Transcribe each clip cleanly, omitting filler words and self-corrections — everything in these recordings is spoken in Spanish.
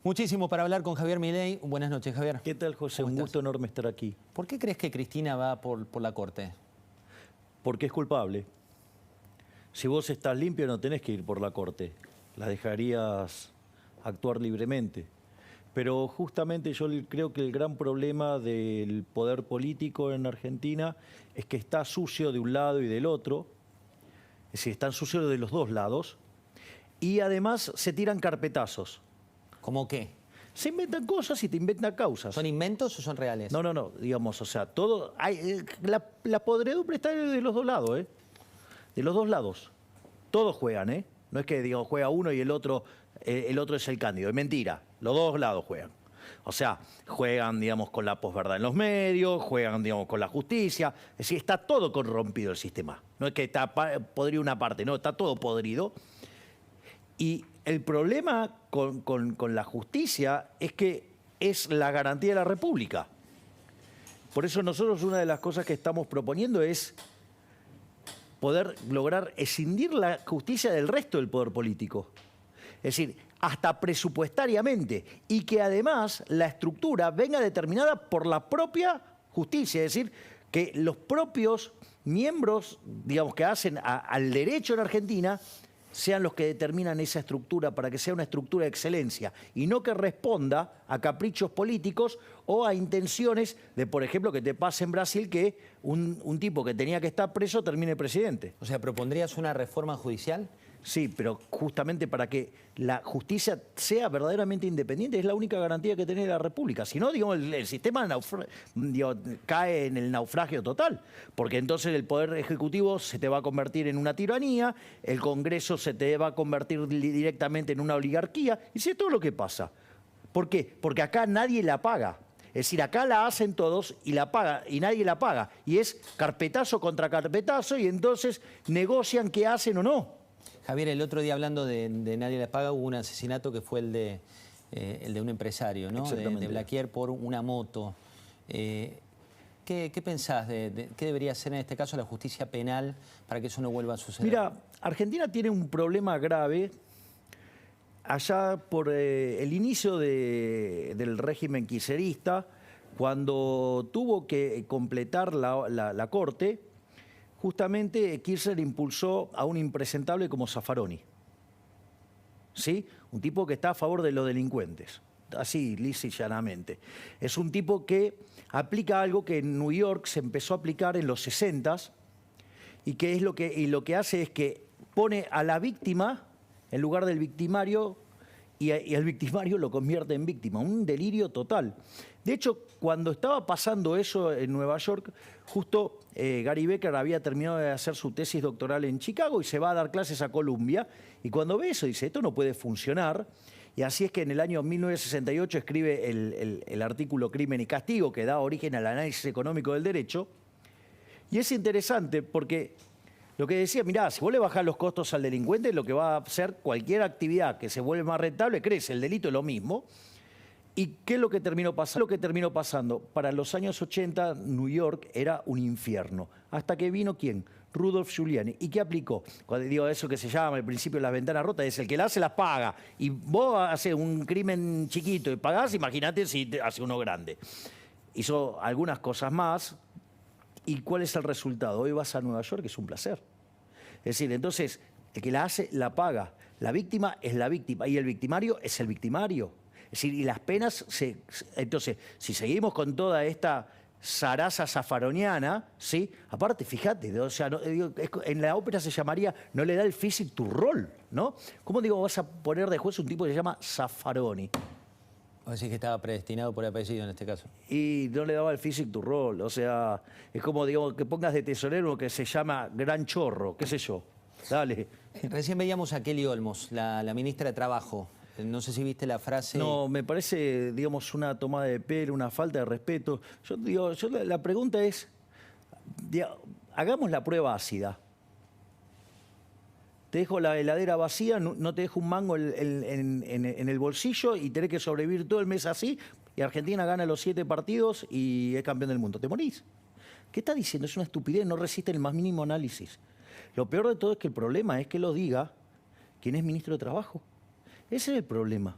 Muchísimo para hablar con Javier Milei. Buenas noches, Javier. ¿Qué tal, José? Un gusto enorme estar aquí. ¿Por qué crees que Cristina va por la Corte? Porque es culpable. Si vos estás limpio no tenés que ir por la Corte. La dejarías actuar libremente. Pero justamente yo creo que el gran problema del poder político en Argentina es que está sucio de un lado y del otro. Es decir, están sucios de los dos lados. Y además se tiran carpetazos. ¿Cómo qué? Se inventan cosas y te inventan causas. ¿Son inventos o son reales? No, digamos, o sea, todo... la podredumbre está de los dos lados, ¿eh? De los dos lados. Todos juegan, ¿eh? No es que, digamos, juega uno y el otro es el cándido. Es mentira. Los dos lados juegan. O sea, juegan, digamos, con la posverdad en los medios, juegan, digamos, con la justicia. Es decir, está todo corrompido el sistema. No es que está podrido una parte, no, está todo podrido. Y el problema con la justicia es que es la garantía de la República. Por eso nosotros una de las cosas que estamos proponiendo es poder lograr escindir la justicia del resto del poder político. Es decir, hasta presupuestariamente, y que además la estructura venga determinada por la propia justicia. Es decir, que los propios miembros, digamos, que hacen al derecho en Argentina sean los que determinan esa estructura para que sea una estructura de excelencia y no que responda a caprichos políticos o a intenciones de, por ejemplo, que te pase en Brasil que un tipo que tenía que estar preso termine presidente. O sea, ¿propondrías una reforma judicial? Sí, pero justamente para que la justicia sea verdaderamente independiente es la única garantía que tiene la República. Si no, digamos, el sistema cae en el naufragio total, porque entonces el Poder Ejecutivo se te va a convertir en una tiranía, el Congreso se te va a convertir directamente en una oligarquía, y si es todo lo que pasa. ¿Por qué? Porque acá nadie la paga. Es decir, acá la hacen todos y la paga, y nadie la paga. Y es carpetazo contra carpetazo, y entonces negocian qué hacen o no. Javier, el otro día hablando de nadie la paga, hubo un asesinato que fue el de un empresario, ¿no? De Blaquier por una moto. ¿Qué pensás qué debería hacer en este caso la justicia penal para que eso no vuelva a suceder? Mira, Argentina tiene un problema grave. Allá por el inicio del régimen kirchnerista, cuando tuvo que completar la Corte, justamente Kirchner impulsó a un impresentable como Zaffaroni. ¿Sí? Un tipo que está a favor de los delincuentes. Así, lisa y llanamente. Es un tipo que aplica algo que en New York se empezó a aplicar en los 60s y lo que hace es que pone a la víctima en lugar del victimario y el victimario lo convierte en víctima. Un delirio total. De hecho, cuando estaba pasando eso en Nueva York, justo Gary Becker había terminado de hacer su tesis doctoral en Chicago y se va a dar clases a Columbia. Y cuando ve eso dice, esto no puede funcionar. Y así es que en el año 1968 escribe el artículo Crimen y Castigo, que da origen al análisis económico del derecho. Y es interesante porque lo que decía, mirá, si vos le bajás los costos al delincuente, lo que va a hacer cualquier actividad que se vuelve más rentable, crece. El delito es lo mismo. ¿Y qué es lo que terminó pasando? Lo que terminó pasando, para los años 80, New York era un infierno. Hasta que vino, ¿quién? Rudolph Giuliani. ¿Y qué aplicó? Cuando digo eso que se llama el principio de las ventanas rotas, es el que las hace, las paga. Y vos haces un crimen chiquito y pagás, imagínate si hace uno grande. Hizo algunas cosas más. ¿Y cuál es el resultado? Hoy vas a Nueva York, es un placer. Es decir, entonces, el que la hace, la paga. La víctima es la víctima y el victimario es el victimario. Es decir, y las penas... Entonces, si seguimos con toda esta zaraza zaffaroniana, ¿sí? Aparte, fíjate, o sea, en la ópera se llamaría no le da el physique to roll, ¿no? ¿Cómo digo vas a poner de juez un tipo que se llama Zaffaroni? O decís que estaba predestinado por apellido en este caso. Y no le daba el physique to roll, o sea, es como, digamos, que pongas de tesorero que se llama Gran Chorro, qué sé yo. Dale. Recién veíamos a Kelly Olmos, la ministra de Trabajo. No sé si viste la frase... No, me parece, digamos, una tomada de pelo, una falta de respeto. La pregunta es, hagamos la prueba ácida. Te dejo la heladera vacía, no te dejo un mango en el bolsillo y tenés que sobrevivir todo el mes así, y Argentina gana los 7 partidos y es campeón del mundo. ¿Te morís? ¿Qué está diciendo? Es una estupidez, no resiste el más mínimo análisis. Lo peor de todo es que el problema es que lo diga quien es ministro de Trabajo. Ese es el problema.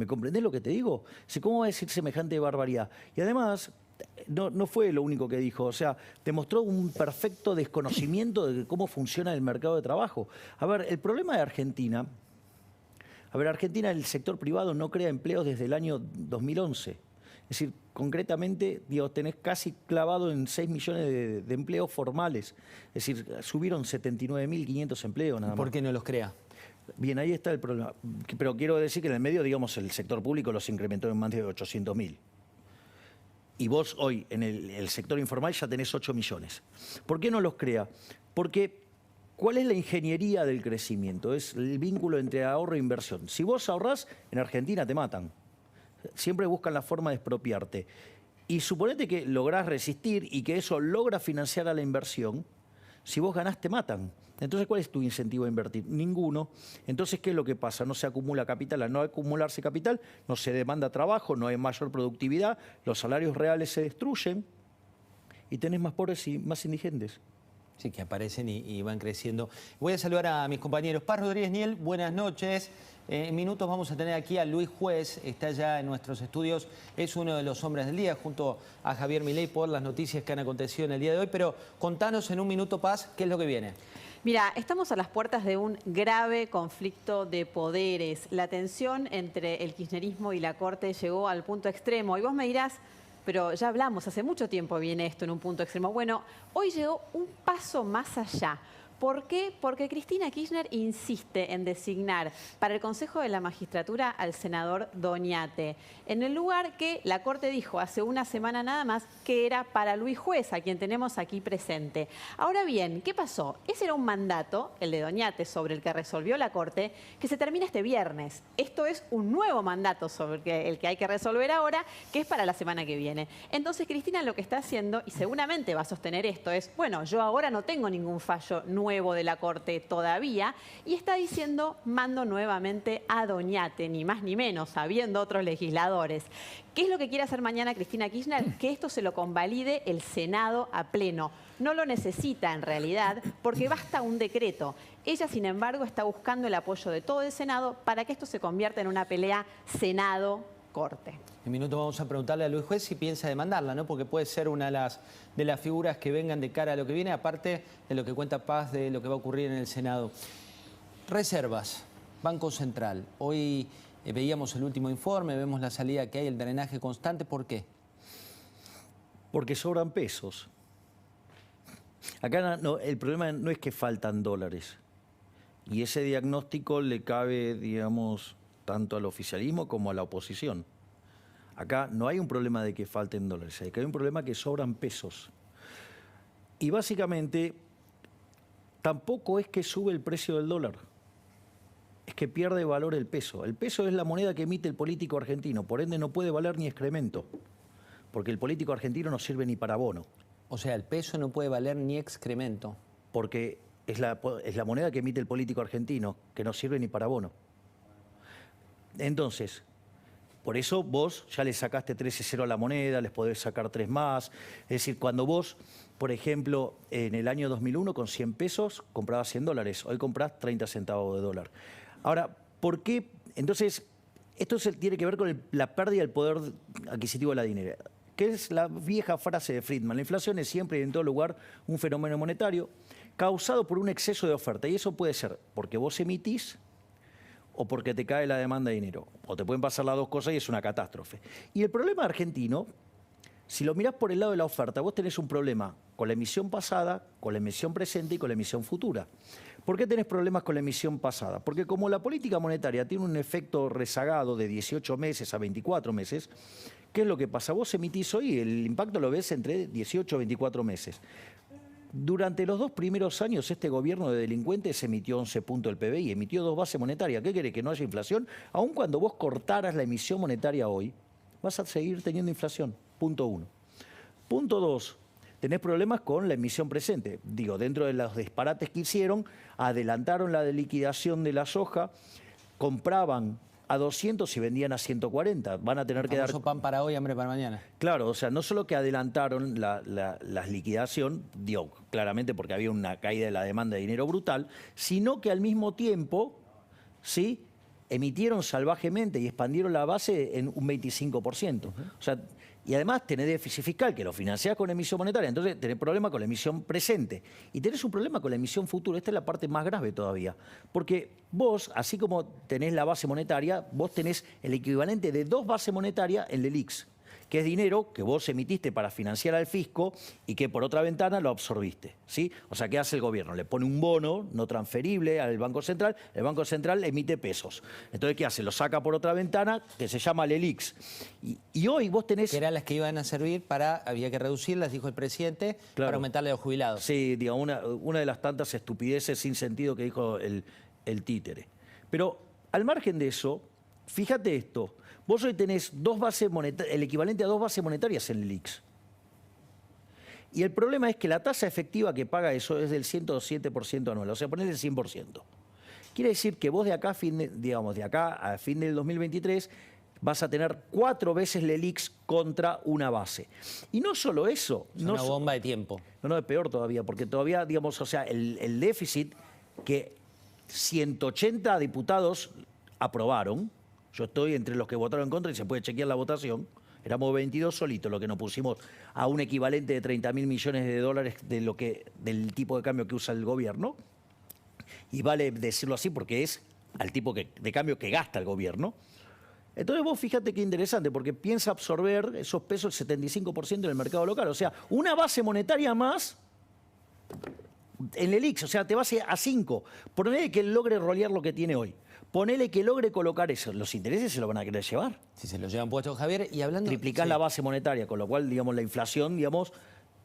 ¿Me comprendés lo que te digo? ¿Cómo va a decir semejante barbaridad? Y además, no fue lo único que dijo, o sea, demostró un perfecto desconocimiento de cómo funciona el mercado de trabajo. A ver, el problema de Argentina, Argentina, el sector privado no crea empleos desde el año 2011. Es decir, concretamente, digo, tenés casi clavado en 6 millones de empleos formales. Es decir, subieron 79.500 empleos nada más. ¿Por qué no los crea? Bien, ahí está el problema. Pero quiero decir que en el medio, digamos, el sector público los incrementó en más de 800.000. Y vos hoy, en el sector informal, ya tenés 8 millones. ¿Por qué no los crea? Porque, ¿cuál es la ingeniería del crecimiento? Es el vínculo entre ahorro e inversión. Si vos ahorrás, en Argentina te matan. Siempre buscan la forma de expropiarte. Y suponete que lográs resistir y que eso logra financiar a la inversión. Si vos ganás, te matan. Entonces, ¿cuál es tu incentivo a invertir? Ninguno. Entonces, ¿qué es lo que pasa? No se acumula capital. Al no acumularse capital, no se demanda trabajo, no hay mayor productividad, los salarios reales se destruyen y tenés más pobres y más indigentes. Sí, que aparecen y van creciendo. Voy a saludar a mis compañeros. Paz Rodríguez Niel, buenas noches. En minutos vamos a tener aquí a Luis Juez, está ya en nuestros estudios, es uno de los hombres del día, junto a Javier Milei, por las noticias que han acontecido en el día de hoy. Pero contanos en un minuto, Paz, ¿qué es lo que viene? Mira, estamos a las puertas de un grave conflicto de poderes. La tensión entre el kirchnerismo y la Corte llegó al punto extremo. Y vos me dirás, pero ya hablamos, hace mucho tiempo viene esto en un punto extremo. Bueno, hoy llegó un paso más allá. ¿Por qué? Porque Cristina Kirchner insiste en designar para el Consejo de la Magistratura al senador Doñate, en el lugar que la Corte dijo hace una semana nada más que era para Luis Juez, a quien tenemos aquí presente. Ahora bien, ¿qué pasó? Ese era un mandato, el de Doñate, sobre el que resolvió la Corte, que se termina este viernes. Esto es un nuevo mandato sobre el que hay que resolver ahora, que es para la semana que viene. Entonces, Cristina lo que está haciendo, y seguramente va a sostener esto, es, bueno, yo ahora no tengo ningún fallo nuevo de la Corte todavía, y está diciendo, mando nuevamente a Doñate, ni más ni menos, habiendo otros legisladores. ¿Qué es lo que quiere hacer mañana Cristina Kirchner? Que esto se lo convalide el Senado a pleno. No lo necesita en realidad, porque basta un decreto. Ella, sin embargo, está buscando el apoyo de todo el Senado para que esto se convierta en una pelea Senado-Corte. En minuto vamos a preguntarle a Luis Juez si piensa demandarla, ¿no? Porque puede ser una de las figuras que vengan de cara a lo que viene, aparte de lo que cuenta Paz de lo que va a ocurrir en el Senado. Reservas, Banco Central. Hoy veíamos el último informe, vemos la salida que hay, el drenaje constante. ¿Por qué? Porque sobran pesos. Acá no, el problema no es que faltan dólares. Y ese diagnóstico le cabe, digamos, tanto al oficialismo como a la oposición. Acá no hay un problema de que falten dólares, acá hay un problema que sobran pesos. Y básicamente tampoco es que sube el precio del dólar, es que pierde valor el peso. El peso es la moneda que emite el político argentino, por ende no puede valer ni excremento, porque el político argentino no sirve ni para bono. O sea, el peso no puede valer ni excremento. Porque es la moneda que emite el político argentino, que no sirve ni para bono. Entonces, por eso vos ya le sacaste 13,0 a la moneda, les podés sacar 3 más. Es decir, cuando vos, por ejemplo, en el año 2001 con 100 pesos comprabas 100 dólares, hoy comprás 30 centavos de dólar. Ahora, ¿por qué? Entonces, esto tiene que ver con la pérdida del poder adquisitivo de la dinero, que es la vieja frase de Friedman. La inflación es siempre y en todo lugar un fenómeno monetario causado por un exceso de oferta. Y eso puede ser porque vos emitís o porque te cae la demanda de dinero. O te pueden pasar las dos cosas y es una catástrofe. Y el problema argentino, si lo mirás por el lado de la oferta, vos tenés un problema con la emisión pasada, con la emisión presente y con la emisión futura. ¿Por qué tenés problemas con la emisión pasada? Porque como la política monetaria tiene un efecto rezagado de 18 meses a 24 meses, ¿qué es lo que pasa? Vos emitís hoy, el impacto lo ves entre 18 y 24 meses. Durante los 2 primeros años, este gobierno de delincuentes emitió 11 puntos del PBI, emitió 2 bases monetarias. ¿Qué quiere? ¿Que no haya inflación? Aun cuando vos cortaras la emisión monetaria hoy, vas a seguir teniendo inflación. Punto 1. Punto 2. Tenés problemas con la emisión presente. Digo, dentro de los disparates que hicieron, adelantaron la liquidación de la soja, compraban a 200 y vendían a 140. Van a tener que dar... pan para hoy, hambre para mañana. Claro, o sea, no solo que adelantaron la liquidación, digo, claramente porque había una caída de la demanda de dinero brutal, sino que al mismo tiempo, ¿sí?, emitieron salvajemente y expandieron la base en un 25%. O sea, y además tenés déficit fiscal, que lo financiás con emisión monetaria, entonces tenés problema con la emisión presente. Y tenés un problema con la emisión futura. Esta es la parte más grave todavía. Porque vos, así como tenés la base monetaria, vos tenés el equivalente de 2 bases monetarias en el LELIX, que es dinero que vos emitiste para financiar al fisco y que por otra ventana lo absorbiste, ¿sí? O sea, ¿qué hace el gobierno? Le pone un bono no transferible al Banco Central, el Banco Central emite pesos. Entonces, ¿qué hace? Lo saca por otra ventana que se llama LELIX. Y hoy vos tenés... Que eran las que iban a servir para, había que reducirlas, dijo el presidente, Claro. para aumentarle a los jubilados. Sí, digamos, una de las tantas estupideces sin sentido que dijo el títere. Pero al margen de eso, fíjate esto. Vos hoy tenés el equivalente a 2 bases monetarias en el LELIX. Y el problema es que la tasa efectiva que paga eso es del 107% anual, o sea, ponele el 100%. Quiere decir que vos de acá, de acá a fin del 2023 vas a tener 4 veces LELIX contra una base. Y no solo eso. Es una bomba de tiempo. No, es peor todavía, porque todavía, digamos, o sea, el déficit que 180 diputados aprobaron, yo estoy entre los que votaron en contra y se puede chequear la votación, éramos 22 solitos los que nos pusimos a un equivalente de 30.000 millones de dólares del tipo de cambio que usa el gobierno, y vale decirlo así porque es al tipo de cambio que gasta el gobierno. Entonces vos fíjate qué interesante, porque piensa absorber esos pesos el 75% en el mercado local. O sea, una base monetaria más en el LELIX, o sea, te vas a 5. Ponele que logre rolear lo que tiene hoy. Ponele que logre colocar eso. Los intereses se lo van a querer llevar. Si se lo llevan puestos, Javier, y hablando... Triplicás sí. la base monetaria, con lo cual, digamos, la inflación, digamos,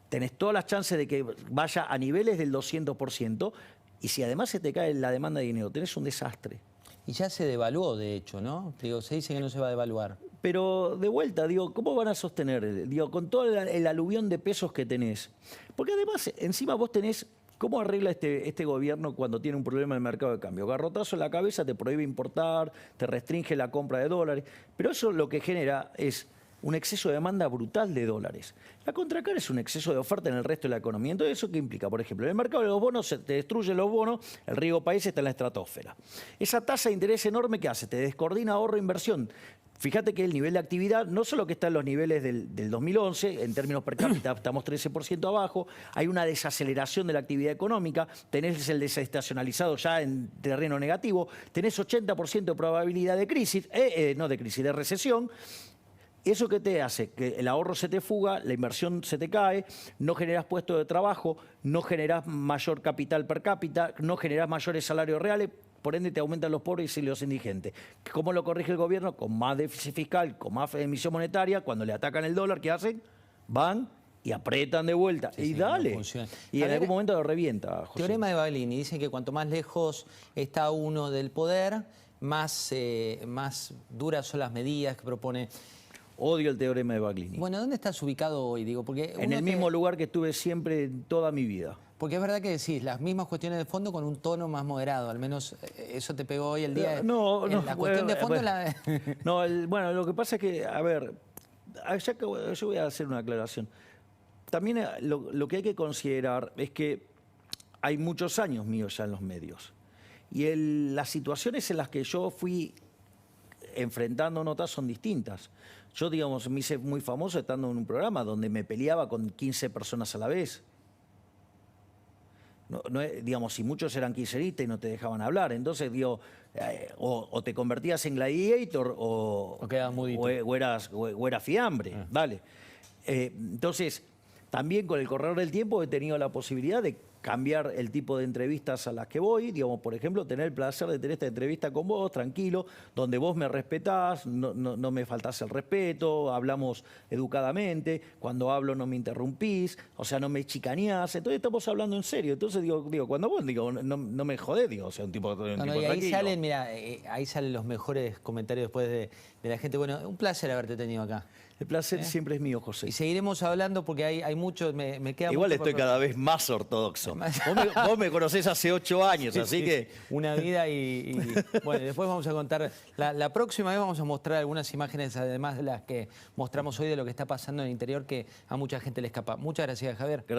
tenés todas las chances de que vaya a niveles del 200%, y si además se te cae la demanda de dinero, tenés un desastre. Y ya se devaluó, de hecho, ¿no? Digo, se dice que no se va a devaluar. Pero de vuelta, digo, ¿cómo van a sostener? Digo, con todo el aluvión de pesos que tenés. Porque además, encima vos tenés... ¿Cómo arregla este gobierno cuando tiene un problema en el mercado de cambio? Garrotazo en la cabeza, te prohíbe importar, te restringe la compra de dólares. Pero eso lo que genera es un exceso de demanda brutal de dólares. La contracara es un exceso de oferta en el resto de la economía. Entonces, ¿eso qué implica? Por ejemplo, en el mercado de los bonos se te destruyen los bonos, el riesgo país está en la estratosfera. Esa tasa de interés enorme, ¿qué hace? Te descoordina ahorro-inversión. Fíjate que el nivel de actividad, no solo que está en los niveles del 2011, en términos per cápita estamos 13% abajo, hay una desaceleración de la actividad económica, tenés el desestacionalizado ya en terreno negativo, tenés 80% de probabilidad de crisis, de recesión. ¿Eso qué te hace? Que el ahorro se te fuga, la inversión se te cae, no generás puestos de trabajo, no generás mayor capital per cápita, no generás mayores salarios reales, por ende te aumentan los pobres y los indigentes. ¿Cómo lo corrige el gobierno? Con más déficit fiscal, con más emisión monetaria. Cuando le atacan el dólar, ¿qué hacen? Van y apretan de vuelta. Sí, y sí, dale. no funciona. Y en algún momento lo revienta, José. Teorema de Baglini dice que cuanto más lejos está uno del poder, más duras son las medidas que propone. Odio el teorema de Baglini. Bueno, ¿dónde estás ubicado hoy? Digo, porque En el mismo lugar que estuve siempre en toda mi vida. Porque es verdad que decís las mismas cuestiones de fondo con un tono más moderado, al menos eso te pegó hoy el día. No, la cuestión de fondo la... No, bueno, lo que pasa es que, a ver, yo voy a hacer una aclaración. También lo que hay que considerar es que hay muchos años míos ya en los medios. Y las situaciones en las que yo fui enfrentando notas son distintas. Yo, digamos, me hice muy famoso estando en un programa donde me peleaba con 15 personas a la vez. Digamos, si muchos eran kirchneristas y no te dejaban hablar, entonces, digo, o te convertías en gladiator o quedabas mudito. o eras fiambre, dale. Entonces, también con el correr del tiempo he tenido la posibilidad de cambiar el tipo de entrevistas a las que voy, digamos, por ejemplo, tener el placer de tener esta entrevista con vos, tranquilo, donde vos me respetás, no me faltás el respeto, hablamos educadamente, cuando hablo no me interrumpís, o sea, no me chicaneás, entonces estamos hablando en serio. Entonces digo cuando vos no me jodés, digo, o sea, un tipo, y ahí tranquilo. salen, mira, ahí salen los mejores comentarios después de la gente. Bueno, un placer haberte tenido acá. El placer siempre es mío, José. Y seguiremos hablando porque hay mucho, me queda Igual mucho estoy cada vez más ortodoxo. Vos me conocés hace 8 años, Sí, así sí, que... una vida y bueno, después vamos a contar, la próxima vez vamos a mostrar algunas imágenes, además de las que mostramos hoy, de lo que está pasando en el interior, que a mucha gente le escapa. Muchas gracias, Javier. Gracias.